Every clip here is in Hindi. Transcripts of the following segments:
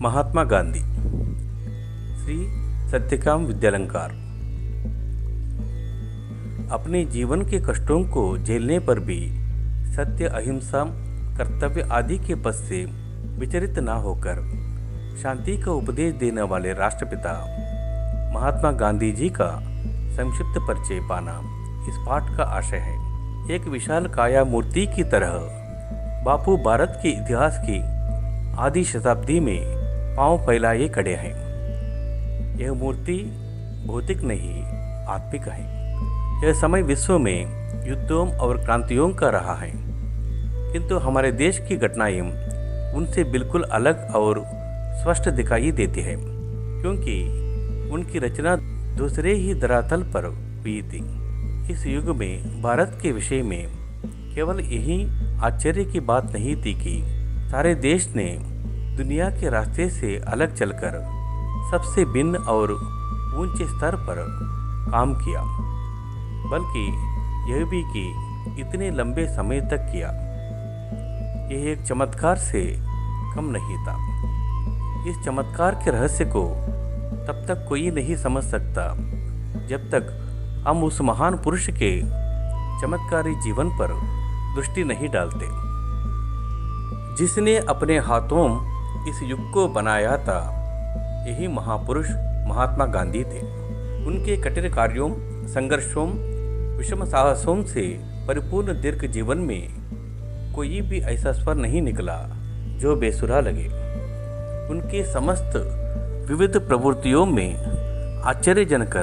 महात्मा गांधी। श्री सत्यकाम विद्यालंकार। अपने जीवन के कष्टों को झेलने पर भी सत्य, अहिंसा, कर्तव्य आदि के पथ से विचलित न होकर शांति का उपदेश देने वाले राष्ट्रपिता महात्मा गांधी जी का संक्षिप्त परिचय पाना इस पाठ का आशय है। एक विशाल काया मूर्ति की तरह बापू भारत के इतिहास की आधी शताब्दी में पांव फैलाए खड़े हैं। यह मूर्ति भौतिक नहीं, आत्मिक है। यह समय विश्व में युद्धों और क्रांतियों का रहा है, किंतु हमारे देश की घटनाएं उनसे बिल्कुल अलग और स्पष्ट दिखाई देती है, क्योंकि उनकी रचना दूसरे ही धरातल पर हुई थी। इस युग में भारत के विषय में केवल यही आश्चर्य की बात नहीं थी कि सारे देश ने दुनिया के रास्ते से अलग चलकर सबसे भिन्न और ऊंचे स्तर पर काम किया, बल्कि यह भी कि इतने लंबे समय तक किया। यह एक चमत्कार से कम नहीं था। इस चमत्कार के रहस्य को तब तक कोई नहीं समझ सकता जब तक हम उस महान पुरुष के चमत्कारी जीवन पर दृष्टि नहीं डालते, जिसने अपने हाथों इस युग को बनाया था। यही महापुरुष महात्मा गांधी थे। उनके कठिन कार्यों, संघर्षों, विषम साहसों से परिपूर्ण दीर्घ जीवन में कोई भी ऐसा स्वर नहीं निकला जो बेसुरा लगे। उनके समस्त विविध प्रवृत्तियों में आश्चर्यजनक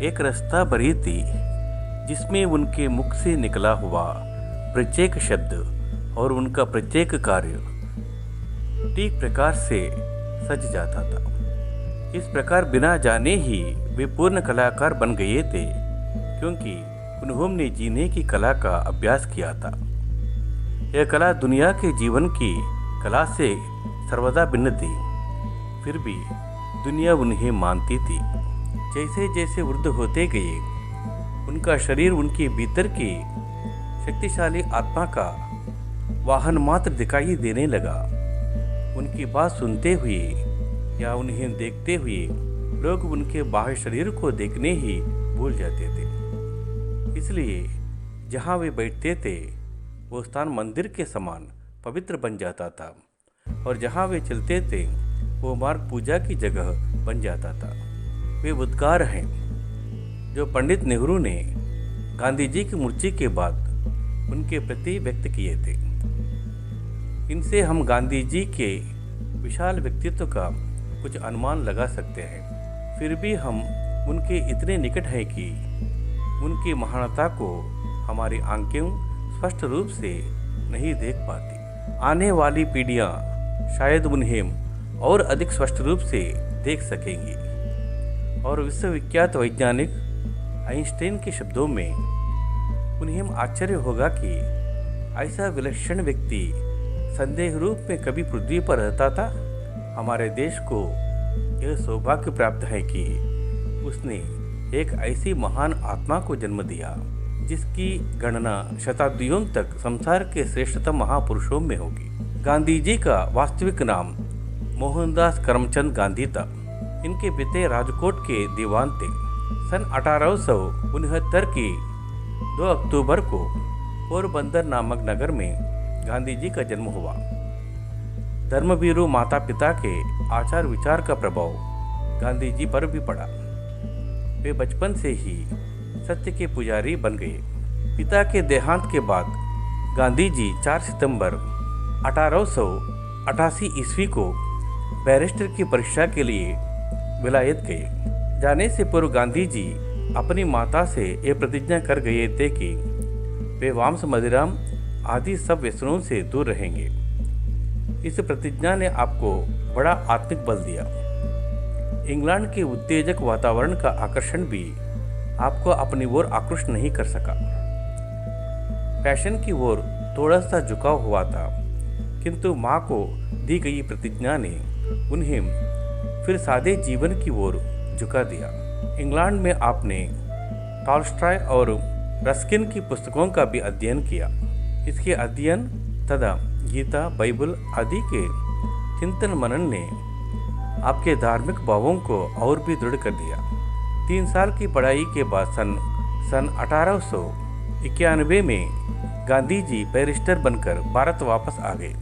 एक रास्ता भरी थी, जिसमें उनके मुख से निकला हुआ प्रत्येक शब्द और उनका प्रत्येक कार्य ठीक प्रकार से सज जाता था। इस प्रकार बिना जाने ही वे पूर्ण कलाकार बन गए थे, क्योंकि उन्होंने जीने की कला का अभ्यास किया था। यह कला दुनिया के जीवन की कला से सर्वदा भिन्न थी, फिर भी दुनिया उन्हें मानती थी। जैसे जैसे वृद्ध होते गए, उनका शरीर उनके भीतर की शक्तिशाली आत्मा का वाहन मात्र दिखाई देने लगा। उनकी बात सुनते हुए या उन्हें देखते हुए लोग उनके बाह्य शरीर को देखने ही भूल जाते थे। इसलिए जहाँ वे बैठते थे वो स्थान मंदिर के समान पवित्र बन जाता था, और जहाँ वे चलते थे वो मार्ग पूजा की जगह बन जाता था। वे उद्गार हैं जो पंडित नेहरू ने गांधी जी की मृत्यु के बाद उनके प्रति व्यक्त किए थे। इनसे हम गांधी जी के विशाल व्यक्तित्व का कुछ अनुमान लगा सकते हैं। फिर भी हम उनके इतने निकट हैं कि उनकी महानता को हमारी आंखें स्पष्ट रूप से नहीं देख पाती। आने वाली पीढ़ियां शायद उन्हें और अधिक स्पष्ट रूप से देख सकेंगी, और विश्वविख्यात वैज्ञानिक आइंस्टाइन के शब्दों में उन्हें आश्चर्य होगा कि ऐसा विलक्षण व्यक्ति संदेह रूप में कभी पृथ्वी पर रहता था। हमारे देश को यह सौभाग्य प्राप्त है कि उसने एक ऐसी महान आत्मा को जन्म दिया जिसकी गणना शताब्दियों तक संसार के श्रेष्ठतम महापुरुषों में होगी। गांधी जी का वास्तविक नाम मोहनदास करमचंद गांधी था। इनके पिता राजकोट के दीवान थे। सन 1869 की 2 अक्टूबर को पोरबंदर नामक नगर में गांधी जी का जन्म हुआ। धर्मवीरू माता पिता के आचार विचार का प्रभाव गांधी जी पर भी पड़ा। वे बचपन से ही सत्य के पुजारी बन गए। पिता के देहांत के बाद गांधी जी 4 सितंबर 1888 ईस्वी को बैरिस्टर की परीक्षा के लिए विलायत गए। जाने से पूर्व गांधी जी अपनी माता से यह प्रतिज्ञा कर गए थे कि वे मांस, मदिरा आदि सब व्यसनों से दूर रहेंगे। इस प्रतिज्ञा ने आपको बड़ा आत्मिक बल दिया। इंग्लैंड के उत्तेजक वातावरण का आकर्षण भी आपको अपनी ओर आकृष्ट नहीं कर सका। फैशन की ओर थोड़ा सा झुकाव हुआ था, किंतु माँ को दी गई प्रतिज्ञा ने उन्हें फिर सादे जीवन की ओर झुका दिया। इंग्लैंड में आपने टॉल्स्टॉय और रस्किन की पुस्तकों का भी अध्ययन किया। इसके अध्ययन तथा गीता, बाइबल आदि के चिंतन मनन ने आपके धार्मिक भावों को और भी दृढ़ कर दिया। 3 साल की पढ़ाई के बाद सन 1891 में गांधी जी बैरिस्टर बनकर भारत वापस आ गए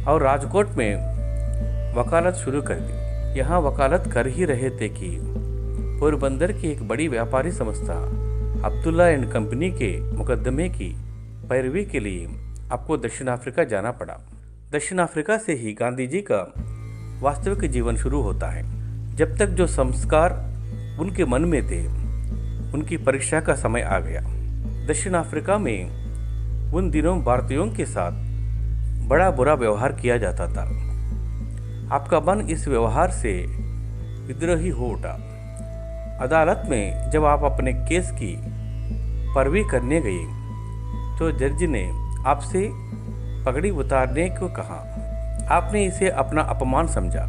और राजकोट में वकालत शुरू कर दी। यहाँ वकालत कर ही रहे थे कि पोरबंदर की एक बड़ी व्यापारी संस्था अब्दुल्ला एंड कंपनी के मुकदमे की पैरवी के लिए आपको दक्षिण अफ्रीका जाना पड़ा। दक्षिण अफ्रीका से ही गांधी जी का वास्तविक जीवन शुरू होता है। जब तक जो संस्कार उनके मन में थे, उनकी परीक्षा का समय आ गया। दक्षिण अफ्रीका में उन दिनों भारतीयों के साथ बड़ा बुरा व्यवहार किया जाता था। आपका मन इस व्यवहार से विद्रोही हो उठा। अदालत में जब आप अपने केस की पैरवी करने गए तो जज ने आपसे पगड़ी उतारने को कहा। आपने इसे अपना अपमान समझा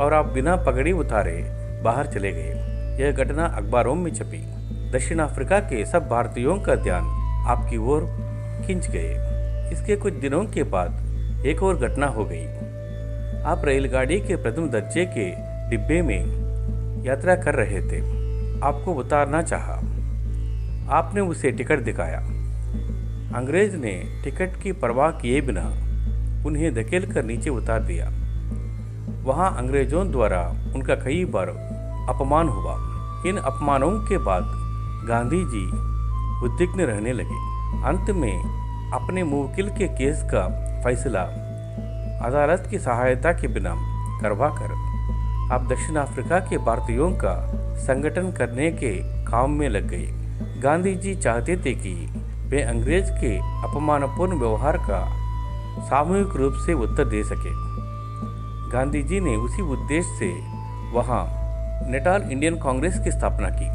और आप बिना पगड़ी उतारे बाहर चले गए। यह घटना अखबारों में छपी। दक्षिण अफ्रीका के सब भारतीयों का ध्यान आपकी ओर खिंच गए। इसके कुछ दिनों के बाद एक और घटना हो गई। आप रेलगाड़ी के प्रथम दर्जे के डिब्बे में यात्रा कर रहे थे। आपको उतारना चाहा। आपने उसे टिकट दिखाया। अंग्रेज ने टिकट की परवाह किए बिना उन्हें धकेल कर नीचे उतार दिया। वहां अंग्रेजों द्वारा उनका कई बार अपमान हुआ। इन अपमानों के बाद गांधी जी उद्विग्न रहने लगे। अंत में अपने मुवक्किल के केस का फैसला अदालत की सहायता के बिना करवा कर आप दक्षिण अफ्रीका के भारतीयों का संगठन करने के काम में लग गए। गांधी जी चाहते थे कि वे अंग्रेज के अपमानपूर्ण व्यवहार का सामूहिक रूप से उत्तर दे सके। गांधी जी ने उसी उद्देश्य से वहां नेटाल इंडियन कांग्रेस की स्थापना की।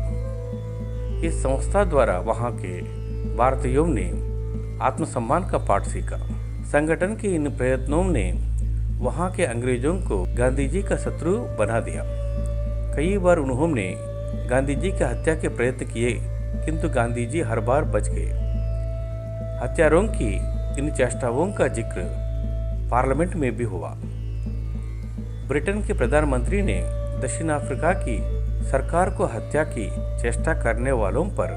इस संस्था द्वारा वहां के भारतीयों ने आत्मसम्मान का पाठ सीखा। संगठन के इन प्रयत्नों ने वहां के अंग्रेजों को गांधी जी का शत्रु बना दिया। कई बार उन्होंने गांधी जी की हत्या के प्रयत्न किए, किंतु गांधी जी हर बार बच गए। हत्यारों की इन चेष्टाओं का जिक्र पार्लियामेंट में भी हुआ। ब्रिटेन के प्रधानमंत्री ने दक्षिण अफ्रीका की सरकार को हत्या की चेष्टा करने वालों पर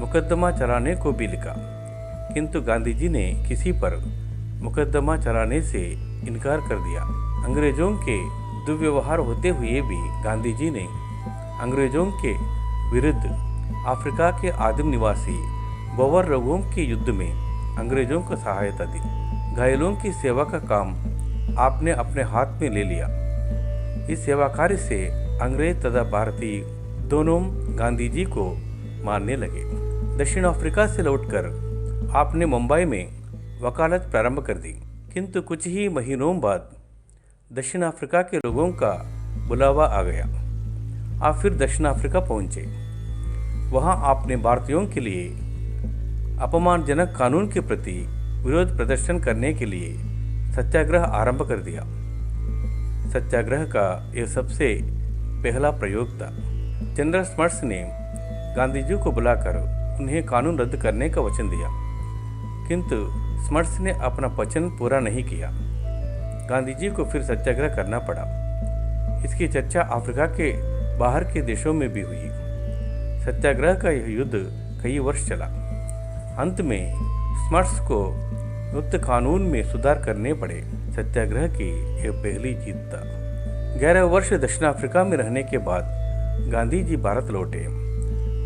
मुकदमा चलाने को भी लिखा, किंतु गांधी जी ने किसी पर मुकदमा चलाने से इनकार कर दिया। अंग्रेजों के दुर्व्यवहार होते हुए भी गांधी जी ने अंग्रेजों के विरुद्ध अफ्रीका के आदिम निवासी बोअर लोगों के युद्ध में अंग्रेजों को सहायता दी। घायलों की सेवा का काम आपने अपने हाथ में ले लिया। इस सेवा कार्य से अंग्रेज तथा भारतीय दोनों गांधी जी को मानने लगे। दक्षिण अफ्रीका से लौटकर आपने मुंबई में वकालत प्रारंभ कर दी, किंतु कुछ ही महीनों बाद दक्षिण अफ्रीका के लोगों का बुलावा आ गया। आप फिर दक्षिण अफ्रीका पहुंचे। वहां आपने भारतीयों के लिए अपमानजनक कानून के प्रति विरोध प्रदर्शन करने के लिए सत्याग्रह आरंभ कर दिया। सत्याग्रह का यह सबसे पहला प्रयोग था। जनरल स्मट्स ने गांधी जी को बुलाकर उन्हें कानून रद्द करने का वचन दिया, किंतु स्मट्स ने अपना वचन पूरा नहीं किया। गांधी जी को फिर सत्याग्रह करना पड़ा। इसकी चर्चा अफ्रीका के बाहर के देशों में भी हुई। सत्याग्रह का यह युद्ध कई वर्ष चला। अंत में स्मट्स को मुक्त कानून में सुधार करने पड़े। सत्याग्रह की यह पहली जीत था। 11 वर्ष दक्षिण अफ्रीका में रहने के बाद गांधी जी भारत लौटे।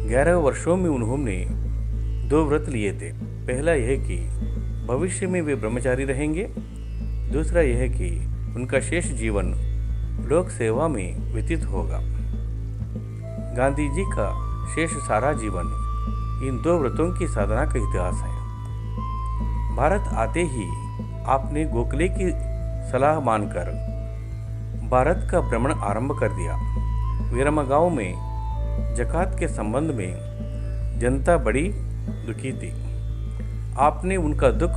11 वर्षों में उन्होंने 2 व्रत लिए थे। पहला यह कि भविष्य में वे ब्रह्मचारी रहेंगे। दूसरा यह कि उनका शेष जीवन लोक सेवा में व्यतीत होगा। गांधी जी का शेष सारा जीवन इन 2 व्रतों की साधना का इतिहास है। भारत आते ही आपने गोखले की सलाह मानकर भारत का भ्रमण आरंभ कर दिया। वीरमगांव में ज़कात के संबंध में जनता बड़ी दुखी थी। आपने उनका दुख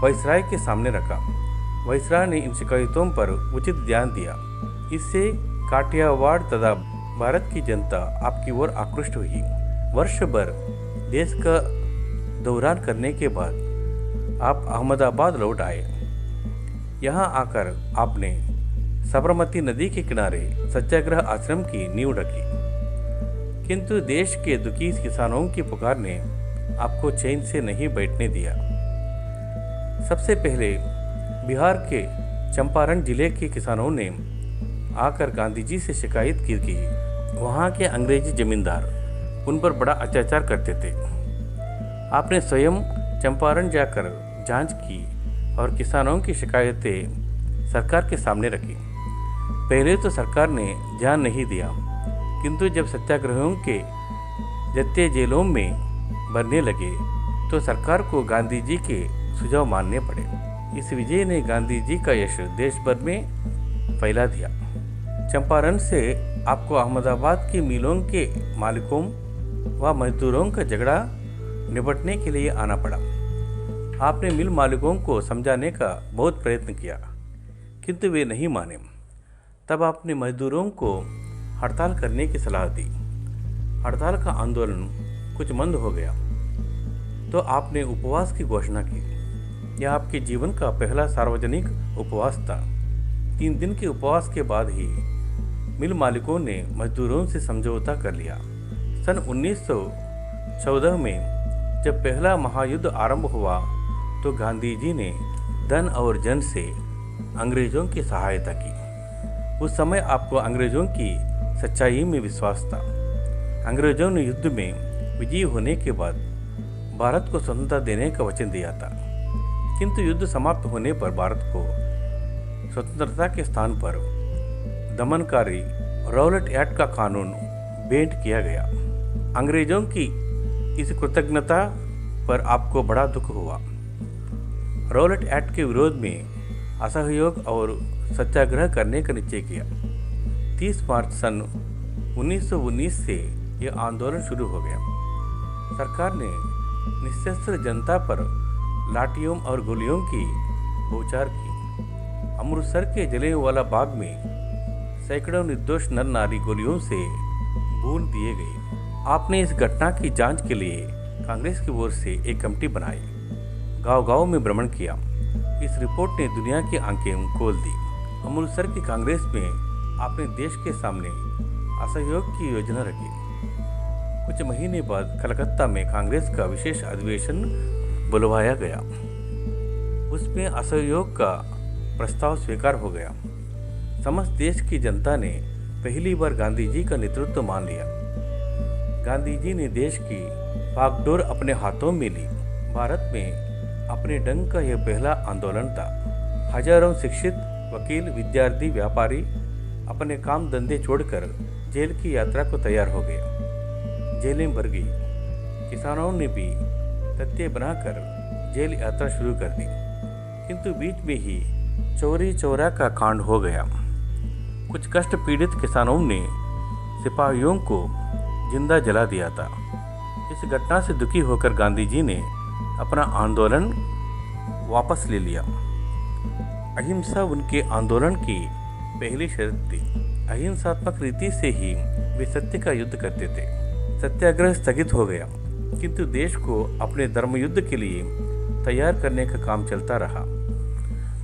वायसराय के सामने रखा। वायसराय ने इन शिकायतों पर उचित ध्यान दिया। इससे काठियावाड़ तथा भारत की जनता आपकी ओर आकृष्ट हुई। वर्ष भर देश का दौरान करने के बाद आप अहमदाबाद लौट आए। यहाँ आकर आपने साबरमती नदी के किनारे सत्याग्रह आश्रम की नींव रखी, किंतु देश के दुखी किसानों की पुकार ने आपको चैन से नहीं बैठने दिया। सबसे पहले बिहार के चंपारण जिले के किसानों ने आकर गांधी जी से शिकायत की कि वहाँ के अंग्रेजी जमींदार उन पर बड़ा अत्याचार करते थे। आपने स्वयं चंपारण जाकर जांच की और किसानों की शिकायतें सरकार के सामने रखी। पहले तो सरकार ने ध्यान नहीं दिया, किंतु जब सत्याग्रहियों के जत्थे जेलों में भरने लगे तो सरकार को गांधी जी के सुझाव मानने पड़े। इस विजय ने गांधी जी का यश देश भर में फैला दिया। चंपारण से आपको अहमदाबाद की मिलों के मालिकों व मजदूरों का झगड़ा निपटने के लिए आना पड़ा। आपने मिल मालिकों को समझाने का बहुत प्रयत्न किया, किंतु वे नहीं माने। तब आपने मजदूरों को हड़ताल करने की सलाह दी। हड़ताल का आंदोलन कुछ मंद हो गया तो आपने उपवास की घोषणा की। यह आपके जीवन का पहला सार्वजनिक उपवास था। 3 दिन के उपवास के बाद ही मिल मालिकों ने मजदूरों से समझौता कर लिया। सन 1914 में जब पहला महायुद्ध आरंभ हुआ तो गांधी जी ने धन और जन से अंग्रेजों की सहायता की। उस समय आपको अंग्रेजों की सच्चाई में विश्वास था। अंग्रेजों ने युद्ध में विजयी होने के बाद भारत को स्वतंत्रता देने का वचन दिया था, किंतु युद्ध समाप्त होने पर भारत को स्वतंत्रता के स्थान पर दमनकारी रॉलेट एक्ट का कानून भेंट किया गया। अंग्रेजों की इस कृतज्ञता पर आपको बड़ा दुख हुआ। रॉलेट एक्ट के विरोध में असहयोग और सत्याग्रह करने का निश्चय किया। 30 मार्च सन 1919 से यह आंदोलन शुरू हो गया। सरकार ने निशस्त्र जनता पर लाठियों और गोलियों की बौछार की। अमृतसर के जलियांवाला बाग में सैकड़ों निर्दोष नर नारी गोलियों से भून दिए गए। आपने इस घटना की जांच के लिए कांग्रेस की ओर से एक कमेटी बनाई, गांव-गांव में भ्रमण किया। इस रिपोर्ट ने दुनिया की आंखें खोल दी। अमृतसर की कांग्रेस में आपने देश के सामने असहयोग की योजना रखी। कुछ महीने बाद कलकत्ता में कांग्रेस का विशेष अधिवेशन बुलवाया गया। उसमें असहयोग का प्रस्ताव स्वीकार हो गया। समस्त देश की जनता ने पहली बार गांधी जी का नेतृत्व मान लिया। गांधी जी ने देश की बागडोर अपने हाथों में ली। भारत में अपने ढंग का यह पहला आंदोलन था। हजारों शिक्षित वकील, विद्यार्थी, व्यापारी अपने काम धंधे छोड़कर जेल की यात्रा को तैयार हो गए। जेलें भर गई। किसानों ने भी तथ्य बनाकर जेल यात्रा शुरू कर दी, किंतु बीच में ही चोरी चौरा का कांड हो गया। कुछ कष्ट पीड़ित किसानों ने सिपाहियों को जिंदा जला दिया था। इस घटना से दुखी होकर गांधी जी ने अपना आंदोलन वापस ले लिया। अहिंसा उनके आंदोलन की पहली शर्त थी। अहिंसात्मक रीति से ही वे सत्य का युद्ध करते थे। सत्याग्रह स्थगित हो गया, किंतु देश को अपने धर्म युद्ध के लिए तैयार करने का काम चलता रहा।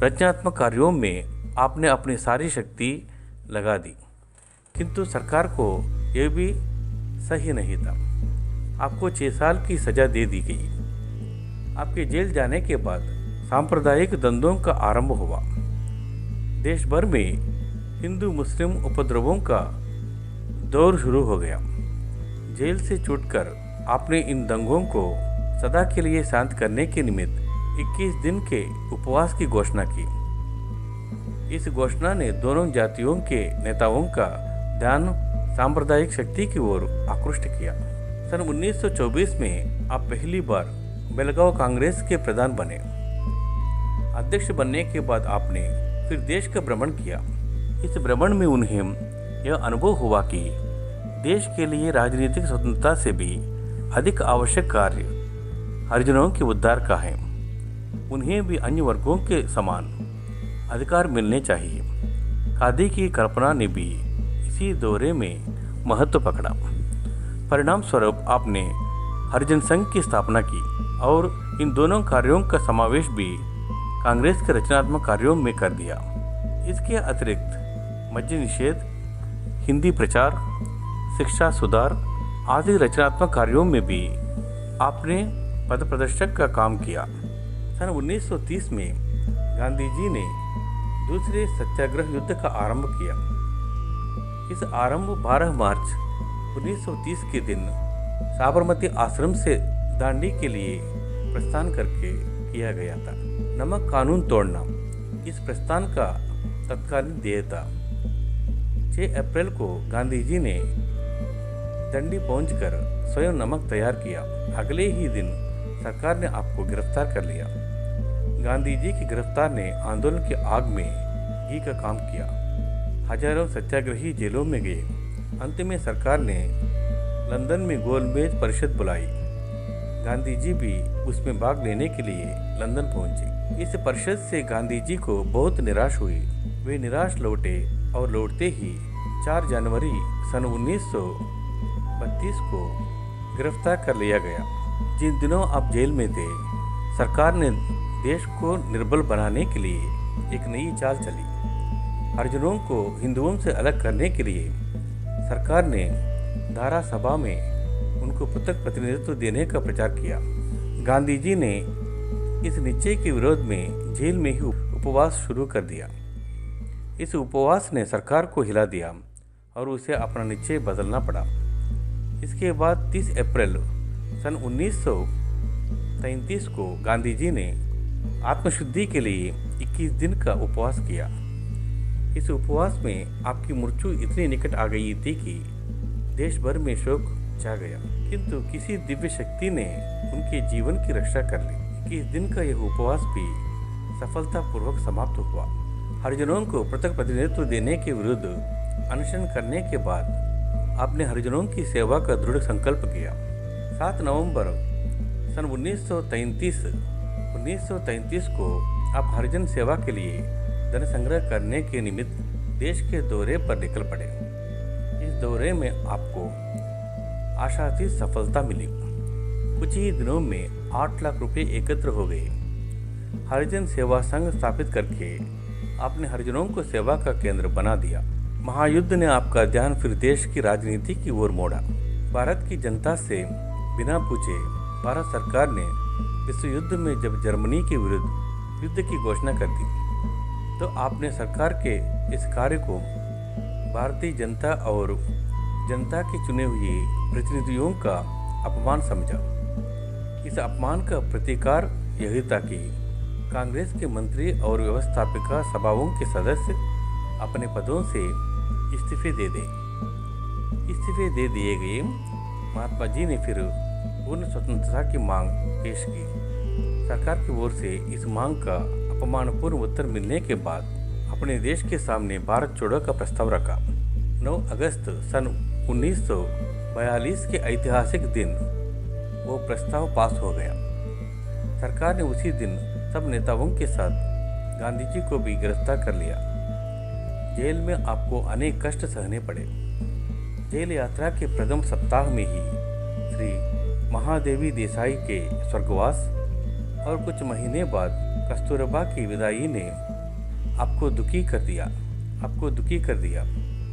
रचनात्मक कार्यों में आपने अपनी सारी शक्ति लगा दी, किंतु सरकार को यह भी सही नहीं था। आपको 6 साल की सजा दे दी गई। आपके जेल जाने के बाद सांप्रदायिक द्वंद्वों का आरंभ हुआ। देश भर में हिंदू मुस्लिम उपद्रवों का दौर शुरू हो गया। जेल से छूटकर आपने इन दंगों को सदा के लिए शांत करने के निमित्त 21 दिन के उपवास की घोषणा की। इस घोषणा ने दोनों जातियों के नेताओं का ध्यान सांप्रदायिक शक्ति की ओर आकृष्ट किया। सन 1924 में आप पहली बार बेलगांव कांग्रेस के प्रधान बने। अध्यक्ष बनने के बाद आपने फिर देश का भ्रमण किया। इस भ्रमण में उन्हें यह अनुभव हुआ कि देश के लिए राजनीतिक स्वतंत्रता से भी अधिक आवश्यक कार्य हरिजनों के उद्धार का है। उन्हें भी अन्य वर्गों के समान अधिकार मिलने चाहिए। खादी की कल्पना ने भी इसी दौरे में महत्व पकड़ा। परिणाम स्वरूप आपने हरिजन संघ की स्थापना की और इन दोनों कार्यों का समावेश भी कांग्रेस के रचनात्मक कार्यों में कर दिया। इसके अतिरिक्त मद्य निषेध, हिंदी प्रचार, शिक्षा सुधार आदि रचनात्मक कार्यों में भी आपने पथ प्रदर्शक का काम किया। सन 1930 में गांधी जी ने दूसरे सत्याग्रह युद्ध का आरंभ किया। इस आरंभ 12 मार्च 1930 के दिन साबरमती आश्रम से दांडी के लिए प्रस्थान करके किया गया था। नमक कानून तोड़ना इस प्रस्थान का तत्कालीन ध्येय था। 6 अप्रैल को गांधी जी ने दंडी पहुंचकर स्वयं नमक तैयार किया। अगले ही दिन सरकार ने आपको गिरफ्तार कर लिया। गांधी जी की गिरफ्तार ने आंदोलन की आग में घी का काम किया। हजारों सत्याग्रही जेलों में गए। अंत में सरकार ने लंदन में गोलमेज परिषद बुलाई। गांधी जी भी उसमें भाग लेने के लिए लंदन पहुंचे। इस परिषद से गांधी जी को बहुत निराश हुई। वे निराश लौटे और लौटते ही 4 जनवरी सन 1932 को गिरफ्तार कर लिया गया। जिन दिनों आप जेल में थे, सरकार ने देश को निर्बल बनाने के लिए एक नई चाल चली। हरिजनों को हिंदुओं से अलग करने के लिए सरकार ने धारा सभा में उनको पृथक प्रतिनिधित्व देने का प्रचार किया। गांधी जी ने इस निश्चय के विरोध में जेल में ही उपवास शुरू कर दिया। इस उपवास ने सरकार को हिला दिया और उसे अपना निश्चय बदलना पड़ा। इसके बाद 30 अप्रैल सन 1933 को गांधी जी ने आत्मशुद्धि के लिए 21 दिन का उपवास किया। इस उपवास में आपकी मृत्यु इतनी निकट आ गई थी कि देश भर में शोक छा गया, किंतु किसी दिव्य शक्ति ने उनके जीवन की रक्षा कर ली। 21 दिन का यह उपवास भी सफलतापूर्वक समाप्त हुआ। हरिजनों को पृथक प्रतिनिधित्व देने के विरुद्ध अनशन करने के बाद आपने हरिजनों की सेवा का दृढ़ संकल्प किया। 7 नवंबर सन 1933 को आप हरिजन सेवा के लिए धन संग्रह करने के निमित्त देश के दौरे पर निकल पड़े। इस दौरे में आपको आशातीत सफलता मिली। कुछ ही दिनों में 8 लाख रुपए एकत्र हो गए। हरिजन सेवा संघ स्थापित करके आपने हरिजनों को सेवा का केंद्र बना दिया। महायुद्ध ने आपका ध्यान फिर देश की राजनीति की ओर मोड़ा। भारत की जनता से बिना पूछे भारत सरकार ने विश्व युद्ध में जब जर्मनी के विरुद्ध युद्ध की घोषणा कर दी, तो आपने सरकार के इस कार्य को भारतीय जनता और जनता के चुने हुए प्रतिनिधियों का अपमान समझा। इस अपमान का प्रतिकार यही था कि कांग्रेस के मंत्री और व्यवस्थापिका सभाओं के सदस्य अपने पदों से इस्तीफे दे दें। इस्तीफे दे दिए गए। महात्मा जी ने फिर पूर्ण स्वतंत्रता की मांग पेश की। सरकार की ओर से इस मांग का अपमानपूर्ण उत्तर मिलने के बाद अपने देश के सामने भारत छोड़ो का प्रस्ताव रखा। 9 अगस्त सन 1942 के ऐतिहासिक दिन वो प्रस्ताव पास हो गया। सरकार ने उसी दिन सब नेताओं के साथ गांधी जी को भी गिरफ्तार कर लिया। जेल में आपको अनेक कष्ट सहने पड़े। जेल यात्रा के प्रथम सप्ताह में ही श्री महादेवी देसाई के स्वर्गवास और कुछ महीने बाद कस्तूरबा की विदाई ने आपको दुखी कर दिया।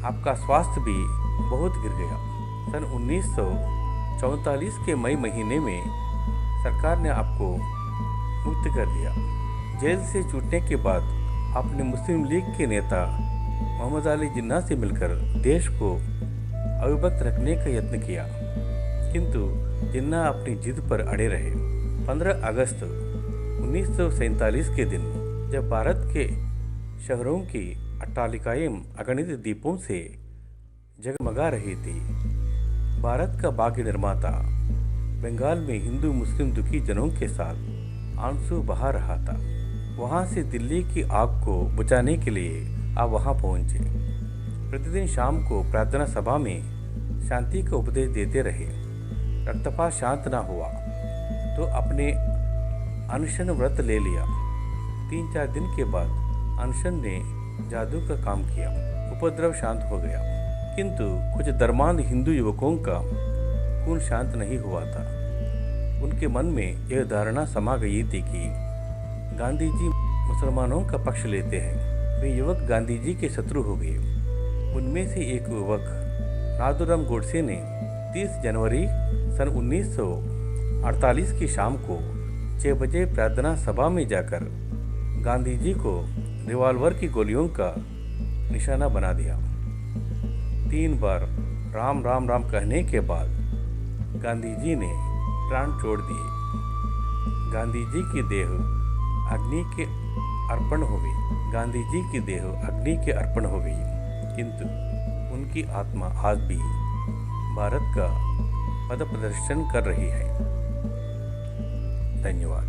आपका स्वास्थ्य भी बहुत गिर गया। सन 1944 के मई महीने में सरकार ने आपको मुक्त कर दिया। जेल से छूटने के बाद आपने मुस्लिम लीग के नेता मोहम्मद अली जिन्ना से मिलकर देश को अविभक्त रखने का यत्न किया, किंतु जिन्ना अपनी जिद पर अड़े रहे। 15 अगस्त 1947 के दिन जब भारत के शहरों की अट्टालिकाएं अगणित दीपों से जगमगा रही थी, भारत का भाग्य निर्माता बंगाल में हिंदू मुस्लिम दुखी जनों के साथ आंसू बहा रहा था। वहां से दिल्ली की आग को बुझाने के लिए आप वहां पहुंचे। प्रतिदिन शाम को प्रार्थना सभा में शांति का उपदेश देते रहे। रक्तपात शांत न हुआ तो अपने अनशन व्रत ले लिया। 3-4 दिन के बाद अनशन ने जादू का काम किया। उपद्रव शांत हो गया, किंतु कुछ धर्मांध हिंदू युवकों का खून शांत नहीं हुआ था। उनके मन में यह धारणा समा गई थी कि गांधी जी मुसलमानों का पक्ष लेते हैं, वे युवक गांधी जी के शत्रु हो गए। उनमें से एक युवक नाथूराम गोडसे ने 30 जनवरी सन 1948 की शाम को 6 बजे प्रार्थना सभा में जाकर गांधी जी को रिवॉल्वर की गोलियों का निशाना बना दिया। 3 बार राम राम राम कहने के बाद गांधी जी ने प्राण छोड़ दिए। गांधी जी की देह अग्नि के अर्पण हो गई। गांधी जी की देह अग्नि के अर्पण हो गई, किंतु उनकी आत्मा आज भी भारत का पद प्रदर्शन कर रही है। धन्यवाद।